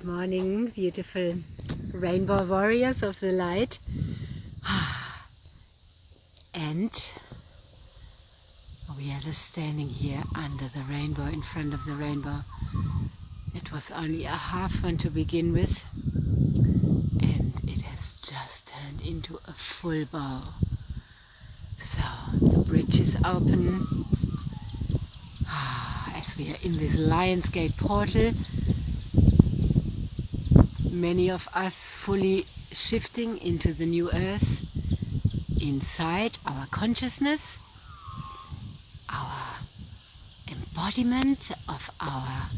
Good morning, beautiful rainbow warriors of the light. And we are just standing here under the rainbow, in front of the rainbow. It was only a half one to begin with, and it has just turned into a full bow. So the bridge is open as we are in this Lion's Gate portal. Many of us fully shifting into the new earth, inside our consciousness, our embodiment of our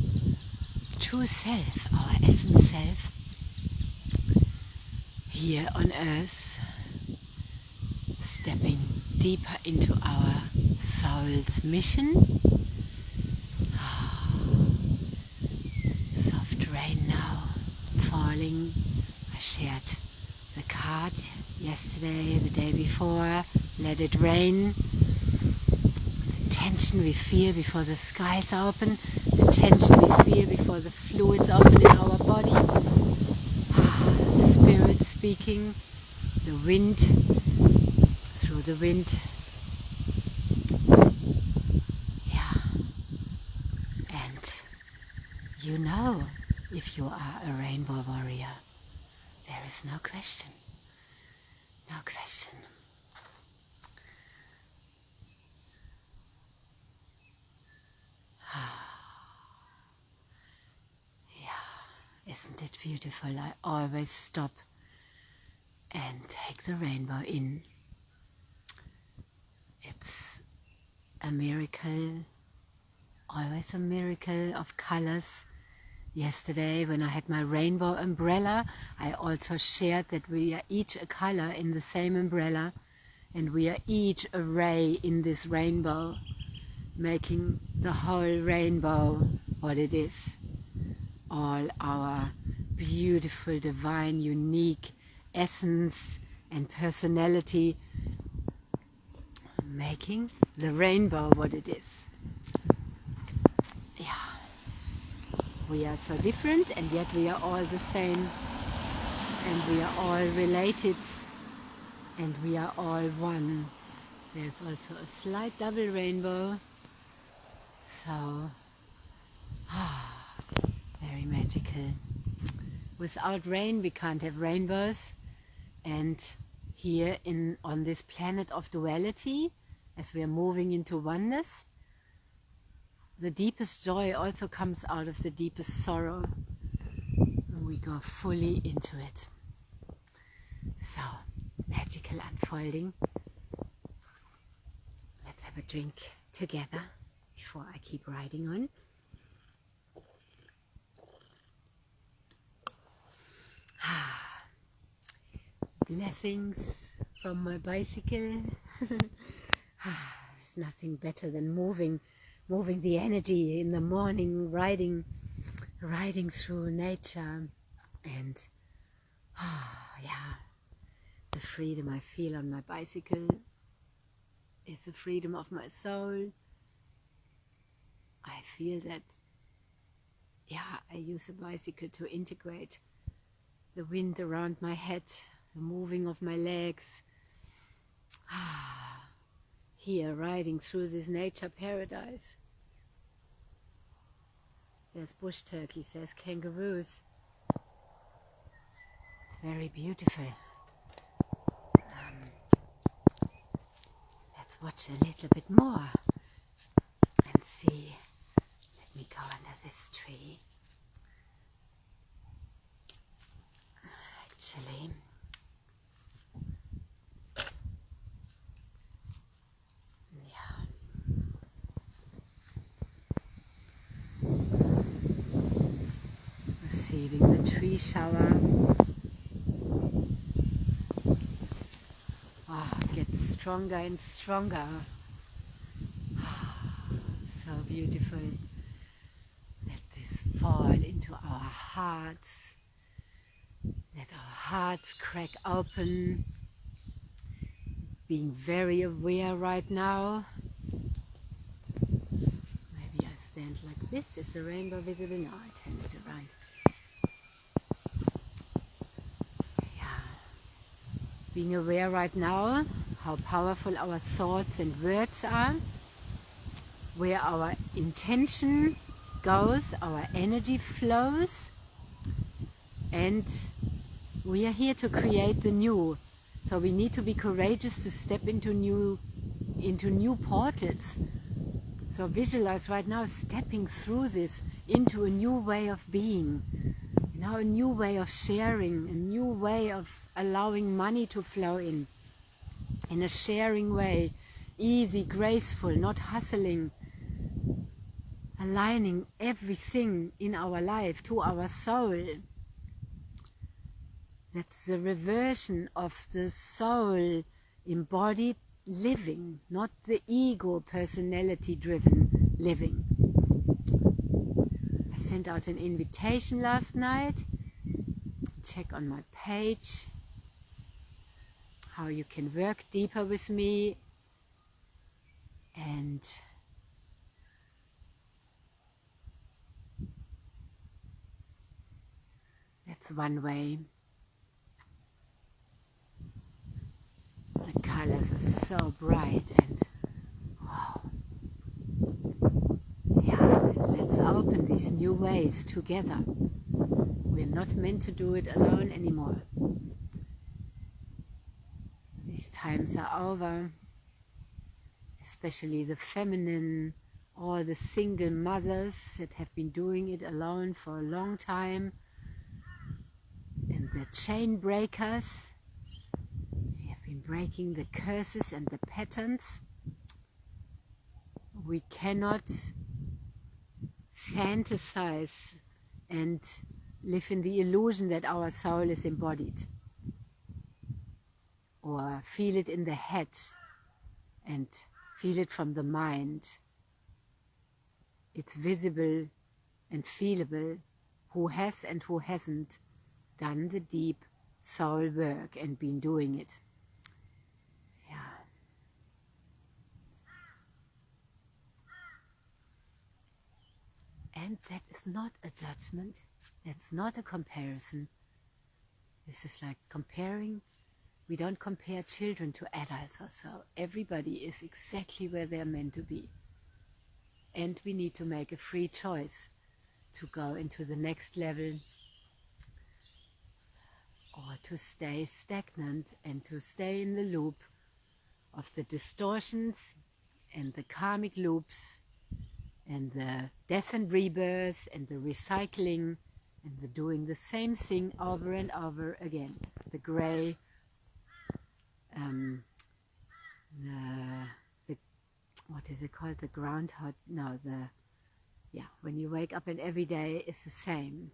true self, our essence self, here on earth, stepping deeper into our soul's mission. Soft rain now falling. I shared the card yesterday, the day before. Let it rain. The tension we feel before the skies open, the tension we feel before the fluids open in our body. The spirit speaking, the wind, through the wind. Yeah. And you know, if you are a rainbow warrior, there is no question. No question. Yeah, isn't it beautiful? I always stop and take the rainbow in. It's a miracle, always a miracle of colors. Yesterday, when I had my rainbow umbrella, I also shared that we are each a color in the same umbrella, and we are each a ray in this rainbow, making the whole rainbow what it is. All our beautiful, divine, unique essence and personality, making the rainbow what it is. Yeah. We are so different, and yet we are all the same, and we are all related, and we are all one. There's also a slight double rainbow, so very magical. Without rain we can't have rainbows, and here on this planet of duality, as we are moving into oneness, the deepest joy also comes out of the deepest sorrow. We go fully into it. So, magical unfolding. Let's have a drink together before I keep riding on. Blessings from my bicycle. There's nothing better than moving the energy in the morning, riding through nature, and yeah, the freedom I feel on my bicycle is the freedom of my soul. I feel that, yeah, I use a bicycle to integrate the wind around my head, the moving of my legs. Here, riding through this nature paradise. There's bush turkeys, there's kangaroos. It's very beautiful. Let's watch a little bit more and see. Let me go under this tree. Actually, receiving the tree shower. It gets stronger and stronger. So beautiful. Let this fall into our hearts. Let our hearts crack open. Being very aware right now. Maybe I stand like this. Is the rainbow visible? No, I turn it around. Being aware right now how powerful our thoughts and words are, where our intention goes, our energy flows, and we are here to create the new. So we need to be courageous to step into new portals. So visualize right now stepping through this into a new way of being, a new way of sharing, a new way of allowing money to flow in a sharing way, easy, graceful, not hustling, aligning everything in our life to our soul. That's the reversion of the soul embodied living, not the ego personality driven living. I sent out an invitation last night. Check on my page how you can work deeper with me, and that's one way. The colors are so bright, and wow. Yeah, let's open these new ways together. We're not meant to do it alone anymore. These times are over, especially the feminine or the single mothers that have been doing it alone for a long time, and the chain breakers. We have been breaking the curses and the patterns. We cannot fantasize and live in the illusion that our soul is embodied, or feel it in the head and feel it from the mind. It's visible and feelable who has and who hasn't done the deep soul work and been doing it. Yeah. And that is not a judgment. That's not a comparison. This is like comparing. We don't compare children to adults or so. Everybody is exactly where they're meant to be. And we need to make a free choice to go into the next level, or to stay stagnant and to stay in the loop of the distortions and the karmic loops and the death and rebirth and the recycling and the doing the same thing over and over again. The gray, the what is it called? The groundhog? No, when you wake up and every day is the same.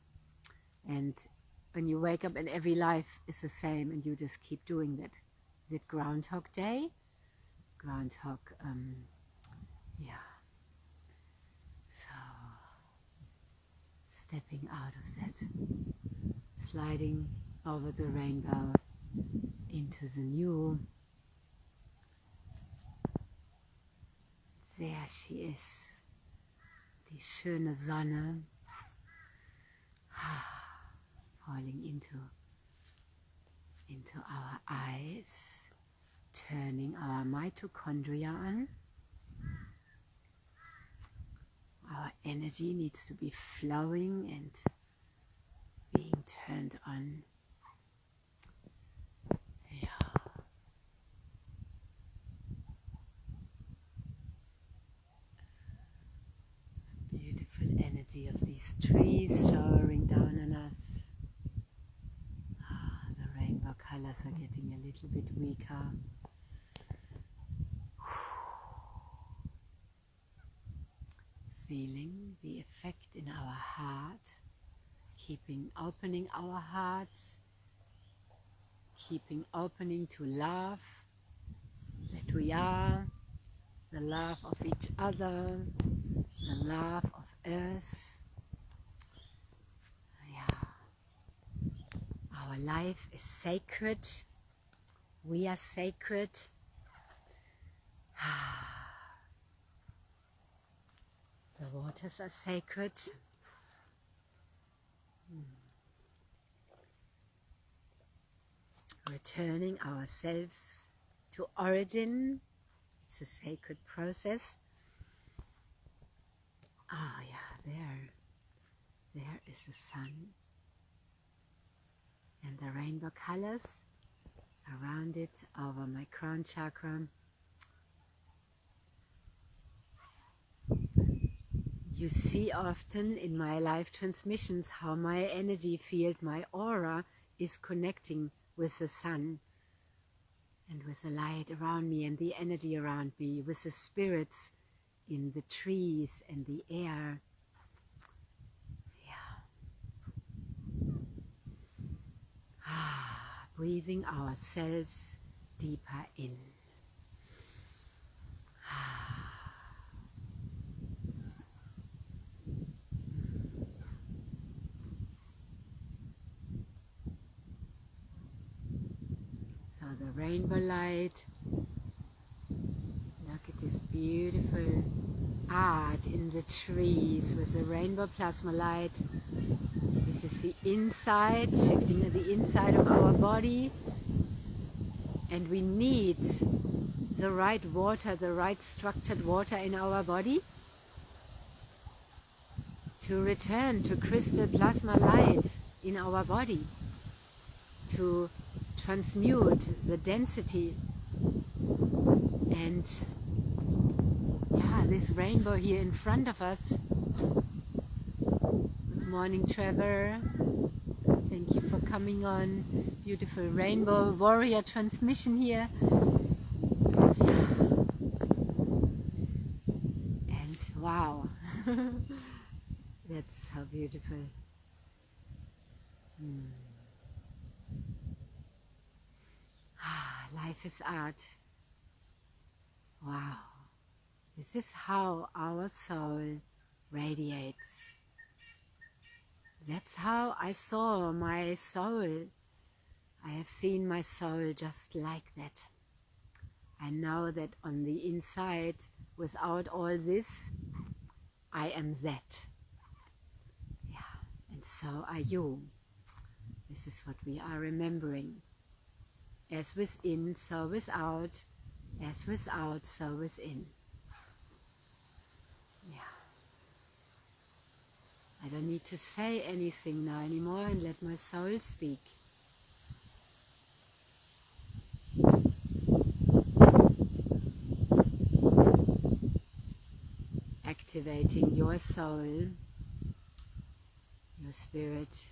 And when you wake up and every life is the same, and you just keep doing that. Is it Groundhog Day? Groundhog, yeah. So, stepping out of that, sliding over the rainbow into the new. There she is, die schöne Sonne, falling into our eyes, turning our mitochondria on. Our energy needs to be flowing and being turned on. Yeah. The beautiful energy of these trees showering down on us. The rainbow colors are getting a little bit weaker. Feeling the effect in our heart, opening our hearts, opening to love, that we are the love of each other, the love of Earth. Yeah. Our life is sacred. We are sacred. The waters are sacred. returning ourselves to origin. It's a sacred process. Ah, yeah, there is the sun. And the rainbow colors around it over my crown chakra. You see often in my live transmissions how my energy field, my aura, is connecting with the sun and with the light around me and the energy around me, with the spirits in the trees and the air. Breathing ourselves deeper in. So the rainbow light, look at this beautiful art in the trees with the rainbow plasma light. This is the inside, shifting at the inside of our body. And we need the right water, the right structured water in our body to return to crystal plasma light in our body, to transmute the density. And yeah, this rainbow here in front of us. Good morning, Trevor. Thank you for coming on. Beautiful rainbow warrior transmission here. And wow, that's how beautiful. Life is art. Wow. This is how our soul radiates. That's how I saw my soul. I have seen my soul just like that. I know that on the inside, without all this, I am that. Yeah, and so are you. This is what we are remembering. As within, so without. As without, so within. Yeah. I don't need to say anything now anymore and let my soul speak. Activating your soul, your spirit.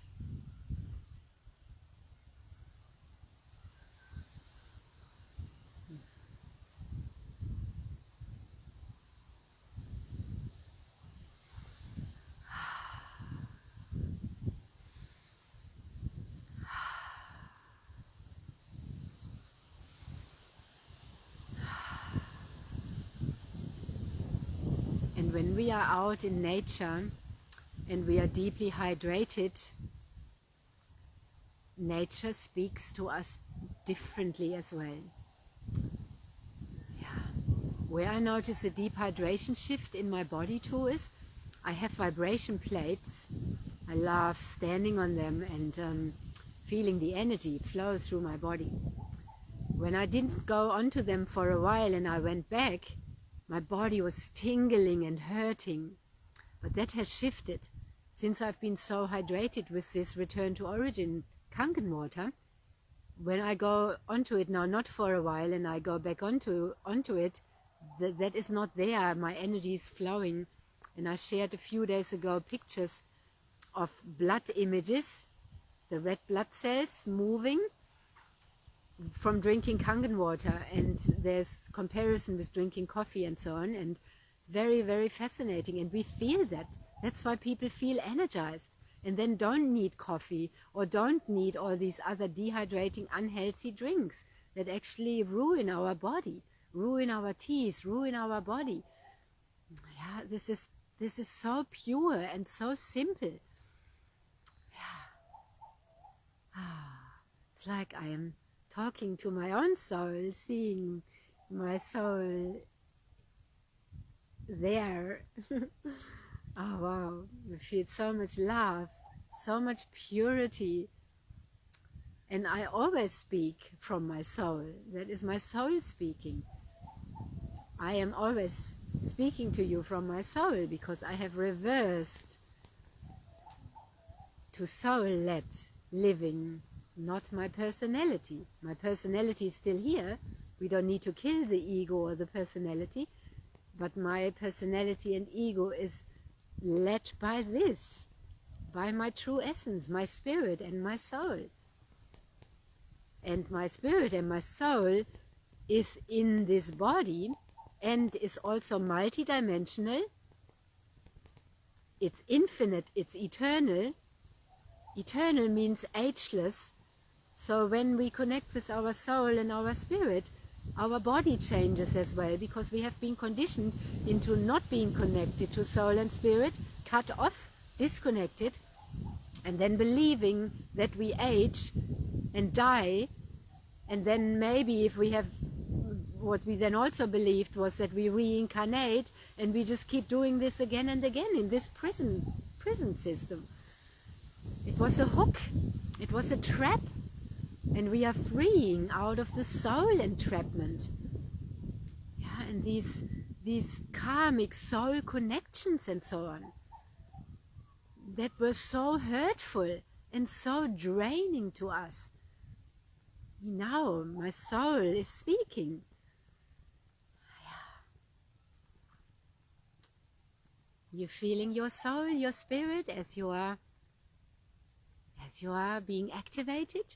And when we are out in nature and we are deeply hydrated, nature speaks to us differently as well. Yeah. Where I notice a deep hydration shift in my body too is I have vibration plates. I love standing on them and feeling the energy flow through my body. When I didn't go onto them for a while and I went back, my body was tingling and hurting. But that has shifted since I've been so hydrated with this return to origin Kangen water. When I go onto it now, not for a while, and I go back onto it, that is not there. My energy is flowing. And I shared a few days ago pictures of blood images, the red blood cells moving from drinking Kangen water, and there's comparison with drinking coffee and so on, and very, very fascinating. And we feel that. That's why people feel energized and then don't need coffee or don't need all these other dehydrating, unhealthy drinks that actually ruin our body, ruin our teeth, ruin our body. Yeah, this is so pure and so simple. Yeah. It's like I am talking to my own soul, seeing my soul there. Oh wow, I feel so much love, so much purity. And I always speak from my soul. That is my soul speaking. I am always speaking to you from my soul because I have reversed to soul-led living, not my personality. My personality is still here. We don't need to kill the ego or the personality, but my personality and ego is led by this, by my true essence, my spirit and my soul. And my spirit and my soul is in this body and is also multidimensional. It's infinite, it's eternal. Eternal means ageless. So when we connect with our soul and our spirit, our body changes as well, because we have been conditioned into not being connected to soul and spirit, cut off, disconnected, and then believing that we age and die. And then maybe if we have, what we then also believed was that we reincarnate and we just keep doing this again and again in this prison system. It was a hook, it was a trap, and we are freeing out of the soul entrapment. Yeah, and these karmic soul connections and so on, that were so hurtful and so draining to us. Now my soul is speaking. You're feeling your soul, your spirit as you are being activated.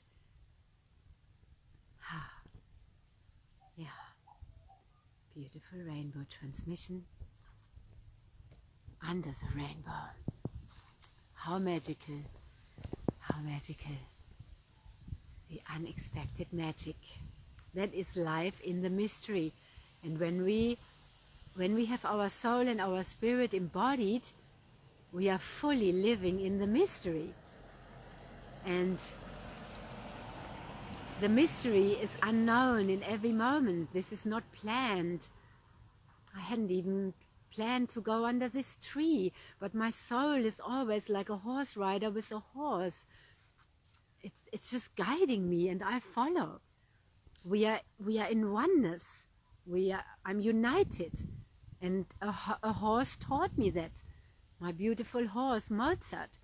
Yeah, beautiful rainbow transmission under the rainbow. How magical, how magical. The unexpected magic. That is life in the mystery. And when we have our soul and our spirit embodied, we are fully living in the mystery. And the mystery is unknown in every moment. This is not planned. I hadn't even planned to go under this tree, but my soul is always like a horse rider with a horse. It's just guiding me, and I follow. We are in oneness. I'm united, and a horse taught me that. My beautiful horse Mozart.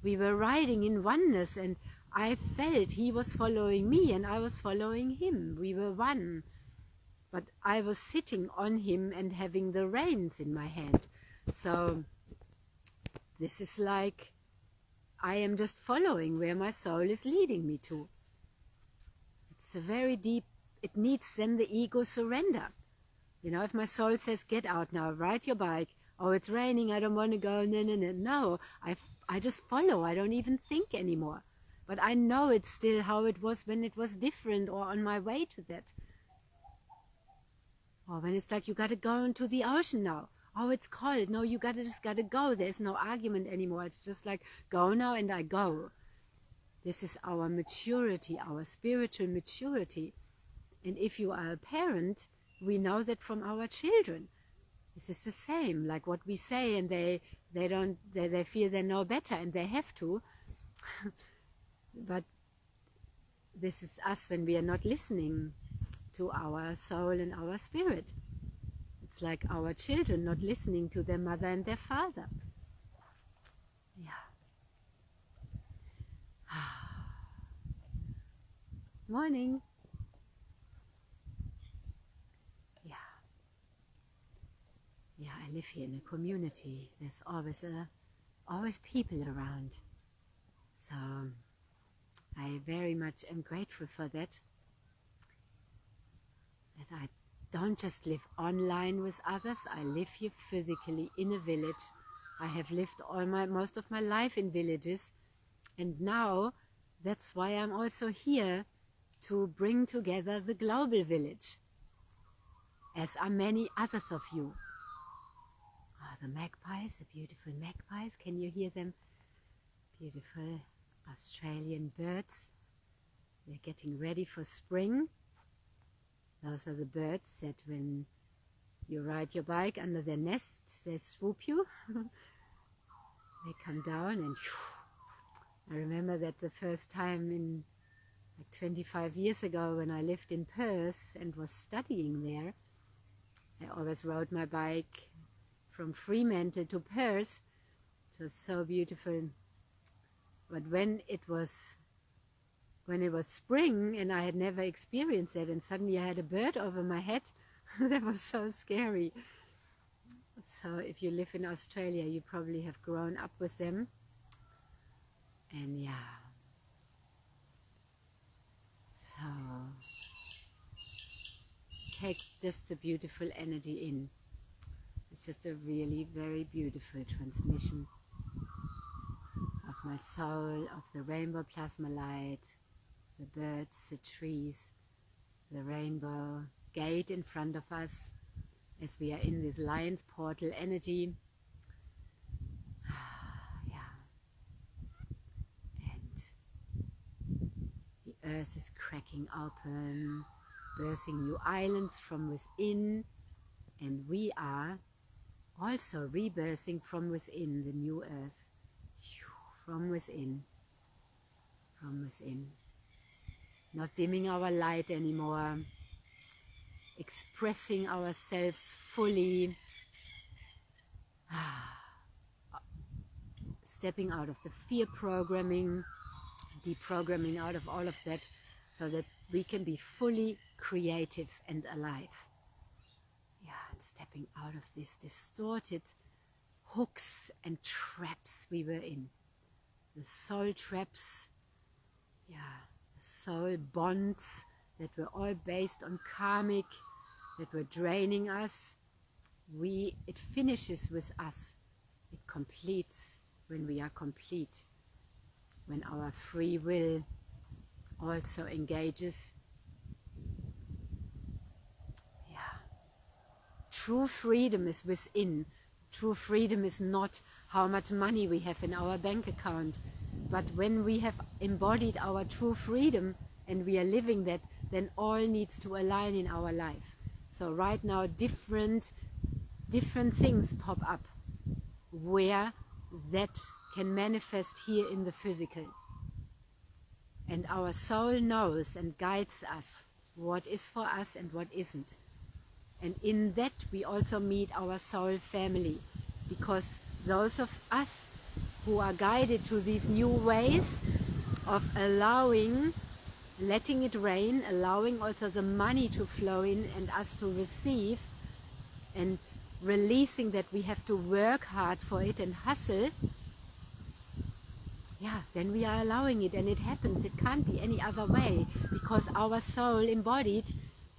We were riding in oneness, and I felt he was following me, and I was following him. We were one, but I was sitting on him and having the reins in my hand. So this is like, I am just following where my soul is leading me to. It's a very deep, it needs then the ego surrender. You know, if my soul says, get out now, ride your bike. Oh, it's raining, I don't want to go. No, I just follow. I don't even think anymore. But I know it's still how it was when it was different, or on my way to that. Or when it's like, you got to go into the ocean now. Oh, it's cold. No, you just got to go. There's no argument anymore. It's just like, go now, and I go. This is our maturity, our spiritual maturity. And if you are a parent, we know that from our children. This is the same, like what we say, and they feel they know better, and they have to. But this is us when we are not listening to our soul and our spirit. It's like our children not listening to their mother and their father. Yeah. Morning. Yeah. Yeah, I live here in a community. There's always people around. So I very much am grateful for that. That I don't just live online with others. I live here physically in a village. I have lived most of my life in villages, and now that's why I'm also here, to bring together the global village, as are many others of you. Oh, the magpies, the beautiful magpies. Can you hear them? Beautiful Australian birds. They're getting ready for spring. Those are the birds that when you ride your bike under their nests, they swoop you. They come down, and I remember that the first time Like 25 years ago when I lived in Perth and was studying there, I always rode my bike from Fremantle to Perth. It was so beautiful. But when it was spring and I had never experienced that, and suddenly I had a bird over my head, that was so scary. So if you live in Australia, you probably have grown up with them. And yeah, so take just the beautiful energy in. It's just a really very beautiful transmission of my soul, of the rainbow plasma light, the birds, the trees, the rainbow gate in front of us as we are in this lion's portal energy. Yeah. And the earth is cracking open, birthing new islands from within, and we are also rebirthing from within the new earth. From within. Not dimming our light anymore, expressing ourselves fully, stepping out of the fear programming, deprogramming out of all of that, so that we can be fully creative and alive. Yeah, and stepping out of these distorted hooks and traps we were in. The soul traps, yeah, the soul bonds that were all based on karmic, that were draining us. It finishes with us. It completes when we are complete, when our free will also engages. Yeah. True freedom is within. True freedom is not how much money we have in our bank account, but when we have embodied our true freedom and we are living that, then all needs to align in our life. So right now different things pop up where that can manifest here in the physical. And our soul knows and guides us what is for us and what isn't. And in that we also meet our soul family, because those of us who are guided to these new ways of letting it rain, allowing also the money to flow in and us to receive, and releasing that we have to work hard for it and hustle, yeah, then we are allowing it, and it happens. It can't be any other way, because our soul embodied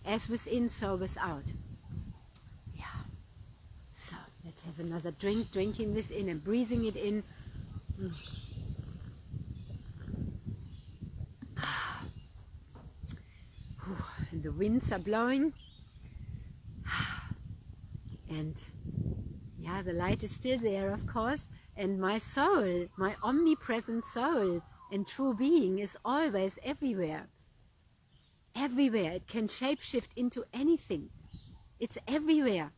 as within, so without. Yeah. So let's have another drink, drinking this in and breathing it in. And the winds are blowing. And yeah, the light is still there, of course. And my soul, my omnipresent soul and true being is always everywhere. Everywhere. It can shapeshift into anything. It's everywhere.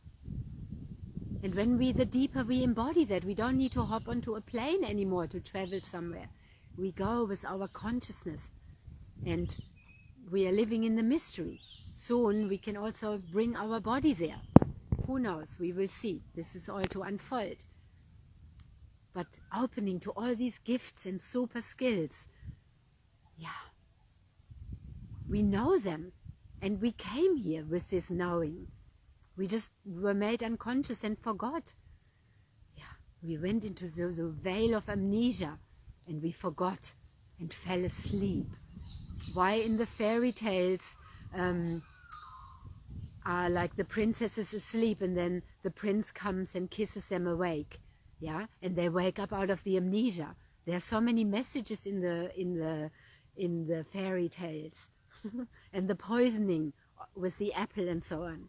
And when the deeper we embody that, we don't need to hop onto a plane anymore to travel somewhere. We go with our consciousness. And we are living in the mystery. Soon we can also bring our body there. Who knows? We will see. This is all to unfold. But opening to all these gifts and super skills, yeah, we know them. And we came here with this knowing. We just were made unconscious and forgot. Yeah, we went into the veil of amnesia and we forgot and fell asleep. Why in the fairy tales are like the princess is asleep and then the prince comes and kisses them awake, yeah, and they wake up out of the amnesia. There are so many messages in the fairy tales, and the poisoning with the apple and so on.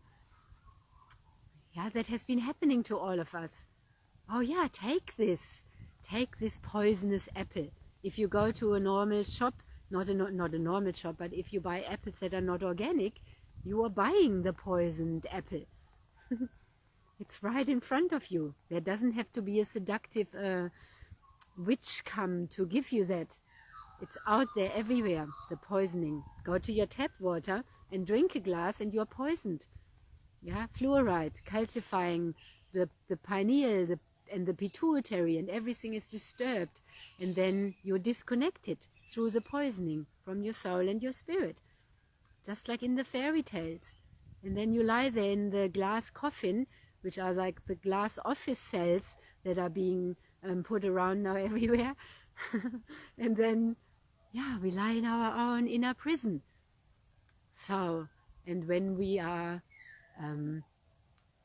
Yeah, that has been happening to all of us. Oh yeah, take this poisonous apple. If you go to a normal shop, not a normal shop, but if you buy apples that are not organic, you are buying the poisoned apple. It's right in front of you. There doesn't have to be a seductive witch come to give you that. It's out there everywhere, the poisoning. Go to your tap water and drink a glass and you're poisoned. Yeah, fluoride, calcifying the pineal and the pituitary, and everything is disturbed. And then you're disconnected through the poisoning from your soul and your spirit, just like in the fairy tales. And then you lie there in the glass coffin, which are like the glass office cells that are being put around now everywhere. And then, yeah, we lie in our own inner prison. So, and when we are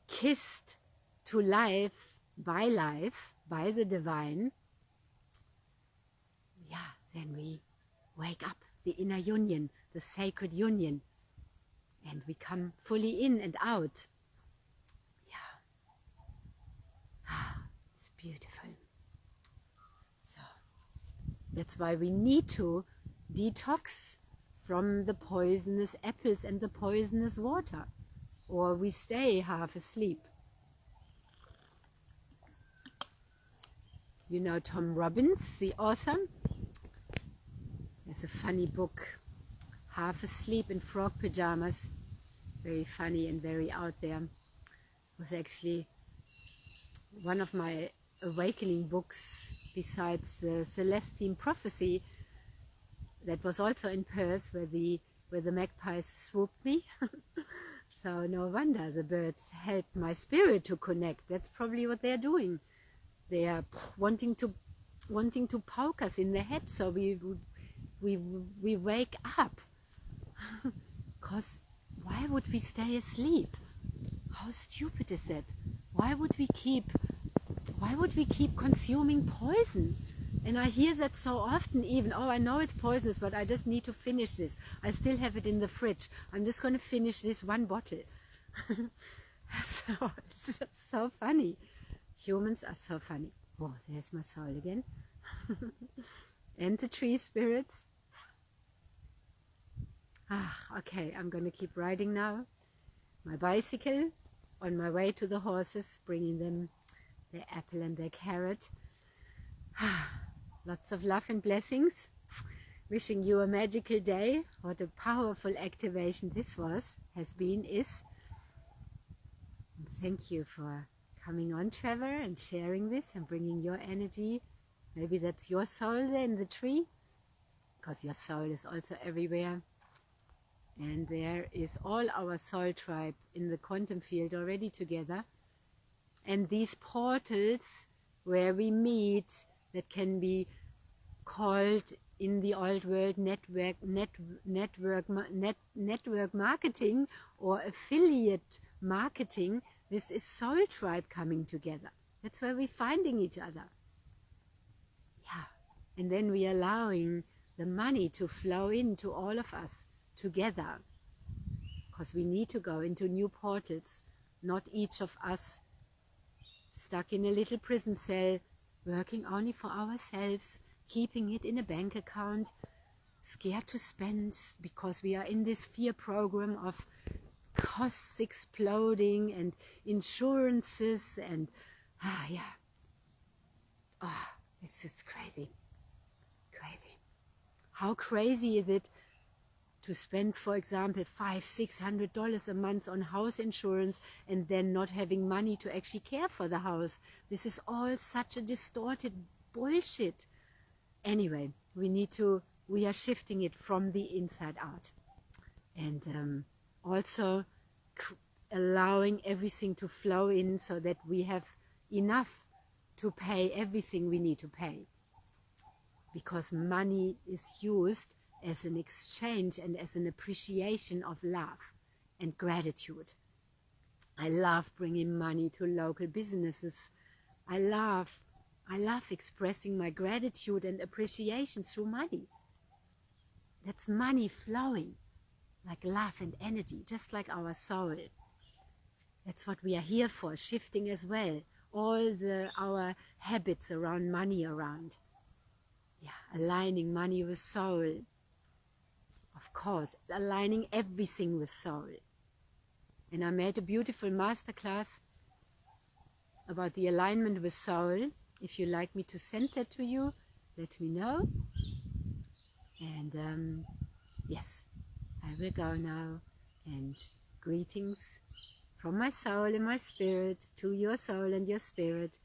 kissed to life, by the divine, yeah, then we wake up, the inner union, the sacred union, and we come fully in and out. Yeah, it's beautiful. So that's why we need to detox from the poisonous apples and the poisonous water, or we stay half asleep. You know Tom Robbins, the author? There's a funny book, Half Asleep in Frog Pajamas. Very funny and very out there. It was actually one of my awakening books, besides the Celestine Prophecy, that was also in Perth, where the magpies swooped me. So no wonder the birds helped my spirit to connect. That's probably what they're doing. They are wanting to poke us in the head, so we wake up. Because why would we stay asleep? How stupid is that? Why would we keep consuming poison? And I hear that so often, even, oh, I know it's poisonous, but I just need to finish this. I still have it in the fridge. I'm just going to finish this one bottle. So it's so funny. Humans are so funny. Oh, there's my soul again. And the tree spirits. Okay, I'm going to keep riding now. My bicycle, on my way to the horses, bringing them their apple and their carrot. Lots of love and blessings. Wishing you a magical day. What a powerful activation this has been, is. And thank you for coming on, Trevor, and sharing this and bringing your energy. Maybe that's your soul there in the tree, because your soul is also everywhere. And there is all our soul tribe in the quantum field already together. And these portals where we meet, that can be called in the old world network marketing or affiliate marketing. This is soul tribe coming together. That's where we're finding each other. Yeah. And then we're allowing the money to flow into all of us together, because we need to go into new portals, not each of us stuck in a little prison cell, working only for ourselves, keeping it in a bank account, scared to spend because we are in this fear program of costs exploding and insurances and it's just crazy. How crazy is it to spend, for example, $500-600 a month on house insurance and then not having money to actually care for the house? This is all such a distorted bullshit. Anyway, we are shifting it from the inside out, and also allowing everything to flow in so that we have enough to pay everything we need to pay, because money is used as an exchange and as an appreciation of love and gratitude. I love bringing money to local businesses. I love expressing my gratitude and appreciation through money. That's money flowing like love and energy, just like our soul. That's what we are here for, shifting as well all our habits around money around. Yeah, aligning money with soul. Of course, aligning everything with soul. And I made a beautiful masterclass about the alignment with soul. If you'd like me to send that to you, let me know. And yes, I will go now, and greetings from my soul and my spirit to your soul and your spirit,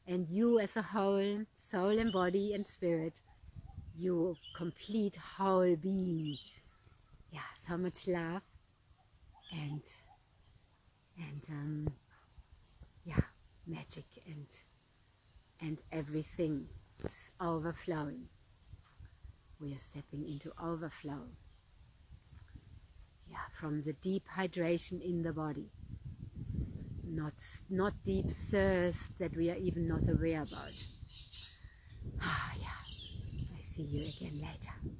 and you as a whole, soul and body and spirit, you complete whole being. Yeah, so much love, and yeah, magic, and everything is overflowing. We are stepping into overflow. Yeah, from the deep hydration in the body, not deep thirst that we are even not aware about. Ah, yeah. I see you again later.